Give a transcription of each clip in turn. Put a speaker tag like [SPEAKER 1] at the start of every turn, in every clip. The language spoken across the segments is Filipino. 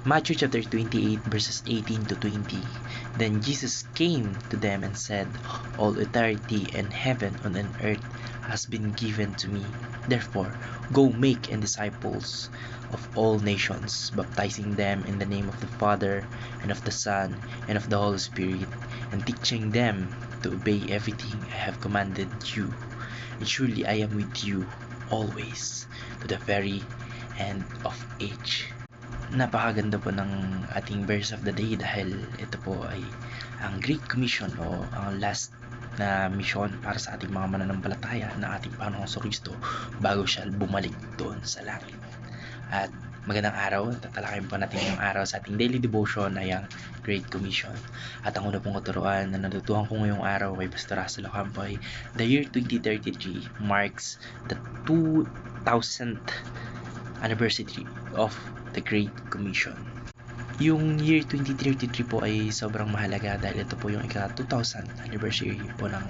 [SPEAKER 1] Matthew chapter 28 verses 18 to 20. Then Jesus came to them and said, "All authority in heaven and on earth has been given to me. Therefore, go make and disciples of all nations, baptizing them in the name of the Father and of the Son and of the Holy Spirit, and teaching them to obey everything I have commanded you. And surely I am with you always to the very end of age." Napakaganda po ng ating verse of the day dahil ito po ay ang Great Commission o ang last na mission para sa ating mga mananampalataya na ating Panginoong Kristo bago siya bumalik doon sa langit. At magandang araw, tatalakayin po natin yung araw sa ating daily devotion ay ang Great Commission. At ang una pong katuruan na natutuhan ko ngayong araw kay Pastor Russell Ocampo ay the year 2033 marks the 2000th anniversary of the Great Commission. Yung year 2033 po ay sobrang mahalaga dahil ito po yung ika-2000 anniversary po ng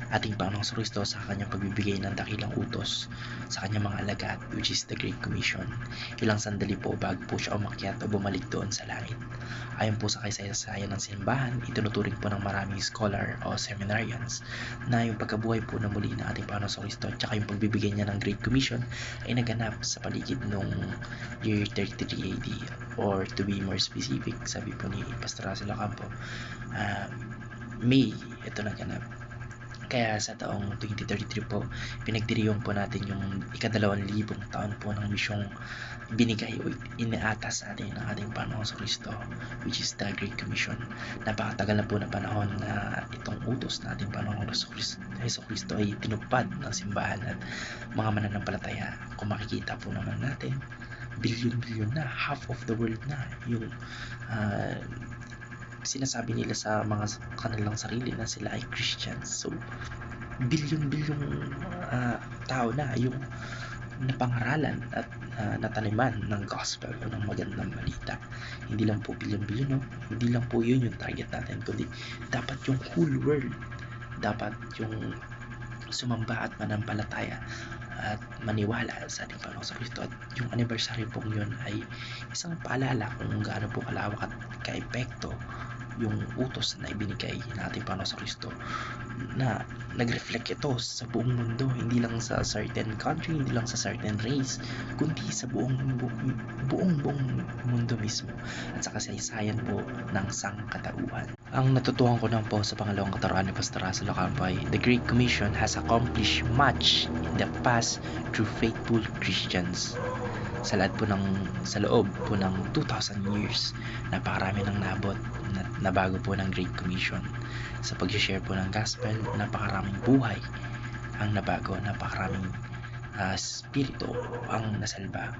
[SPEAKER 1] ating Panginoong Kristo sa kanyang pagbibigay ng dakilang utos sa kanyang mga alagad, which is the Great Commission. Ilang sandali po bago po siya umakyat o bumalik doon sa langit. Ayon po sa kasaysayan ng simbahan, itinuturing po ng maraming scholar o seminarians na yung pagkabuhay po na muli ng ating Panginoong Kristo at saka yung pagbibigay niya ng Great Commission ay naganap sa paligid nung year 33 AD, or to be more specific, sabi po ni Pastor Russell Ocampo, May ito naganap. Kaya sa taong 2033 po, pinagdiriwang po natin yung ika-2,000 taon po ng misyong binigay o inaatas sa atin ng ating Panginoong Kristo, which is the Great Commission. Napakatagal na po na panahon na itong utos na ating Panginoong Kristo ay tinupad ng simbahan at mga mananampalataya. Kung makikita po naman natin, bilyon-bilyon na, half of the world na yung sinasabi nila sa mga kanilang sarili na sila ay Christians. So, bilyon-bilyong tao na yung napangaralan at nataniman ng gospel o ng magandang balita. Hindi lang po bilyon-bilyon, no? Hindi lang po yun yung target natin, kundi dapat yung whole world, dapat yung sumamba at manampalataya at maniwala sa ating Panginoong Kristo. At yung anniversary po yun ay isang paalala kung gaano po kalawak at kaepekto yung utos na ibinigay ng ating Panginoong Kristo, na nag-reflect ito sa buong mundo, hindi lang sa certain country, hindi lang sa certain race, kundi sa buong mundo mismo at sa kasaysayan po ng sangkatauhan. Ang natutuhan ko lang po sa pangalawang katuruan ni Pastor Russell Ocampo ay the Great Commission has accomplished much in the past through faithful Christians. Sa loob po ng 2,000 years, napakarami ng naabot na bago po ng Great Commission. Sa pag-share po ng gospel, napakaraming buhay ang nabago, napakaraming spirito ang nasalba.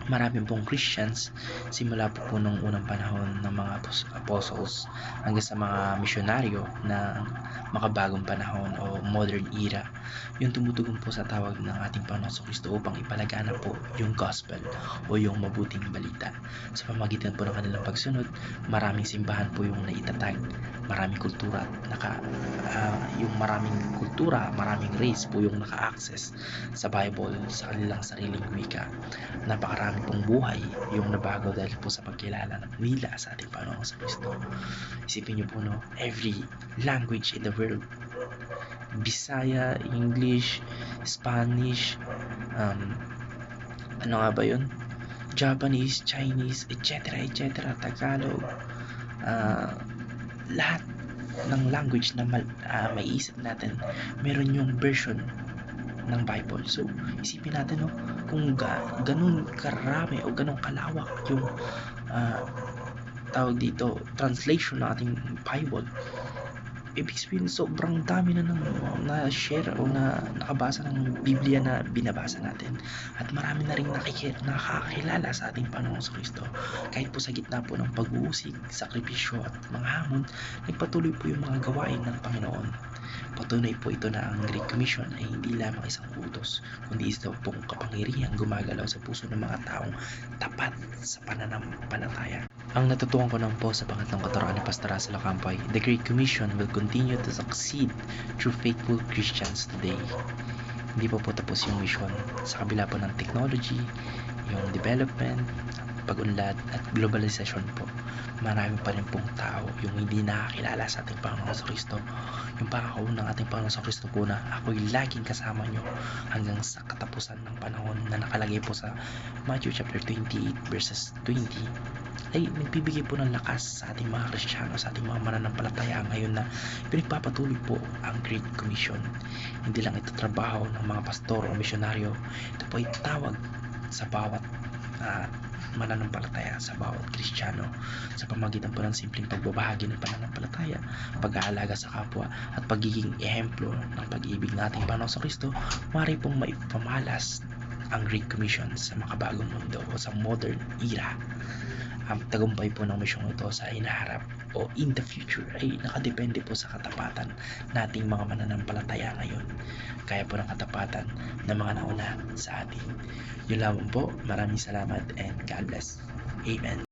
[SPEAKER 1] Maraming pong Christians simula po nung unang panahon ng mga apostles hanggang sa mga misyonaryo na makabagong panahon o modern era, yung tumutugon po sa tawag ng ating Panginoong Kristo upang ipalaganap po yung gospel o yung mabuting balita. Sa pamamagitan po ng kanilang pagsunod, maraming simbahan po yung naitatag, maraming kultura at maraming race po yung naka-access sa Bible sa kanilang sariling wika. Napakarami pong buhay yung nabago dahil po sa pagkilala nila sa ating Panginoong Kristo. Isipin niyo po, no, every language in the world, Bisaya, English, Spanish, ano nga ba yun? Japanese, Chinese, etc., Tagalog, lahat ng language na maiisip natin, meron yung version ng Bible. So, isipin natin, no, kung ganun karami o ganun kalawak yung translation ng ating Bible, ibig sabihin sobrang dami na share o na nakabasa ng Biblia na binabasa natin, at marami na rin nakakilala sa ating Panginoong Kristo. Kahit po sa gitna po ng pag-uusig, sakripisyo at mga hamon, nagpatuloy po yung mga gawain ng Panginoon. Patunay po ito na ang Great Commission ay hindi lamang isang utos, kundi ito pong kapangyarihang gumagalaw sa puso ng mga taong tapat sa pananampalataya. Ang natutuhan ko naman po sa pangatlong katuruan ni Pastor Russell Ocampo ay the Great Commission will continue to succeed through faithful Christians today. Hindi po tapos yung mission. Sa kabila po ng technology, yung development, pag-unlad at globalisasyon po, marami pa rin pong tao yung hindi nakakilala sa ating Panginoon Kristo. Yung pangako ng ating Panginoon Kristo po na ako'y laging kasama nyo hanggang sa katapusan ng panahon na nakalagay po sa Matthew chapter 28 verses 20 ay nagbibigay po ng lakas sa ating mga Kristiyano, sa ating mga mananampalataya ngayon na pinagpapatuloy po ang Great Commission. Hindi lang ito trabaho ng mga pastor o misyonaryo, ito po ay tawag sa bawat mananampalataya, sa bawat Kristiyano, sa pamagitan po ng simpleng pagbabahagi ng pananampalataya, pag-aalaga sa kapwa at pagiging ehemplo ng pag-ibig nating Panginoon Kristo. Maaari pong maipamalas ang Great Commission sa makabagong mundo o sa modern era. Ang tagumpay po ng misyong ito sa hinaharap o in the future ay nakadepende po sa katapatan nating mga mananampalataya ngayon, kaya po ng katapatan ng mga nauna sa atin. Yun lamang po, maraming salamat and God bless. Amen.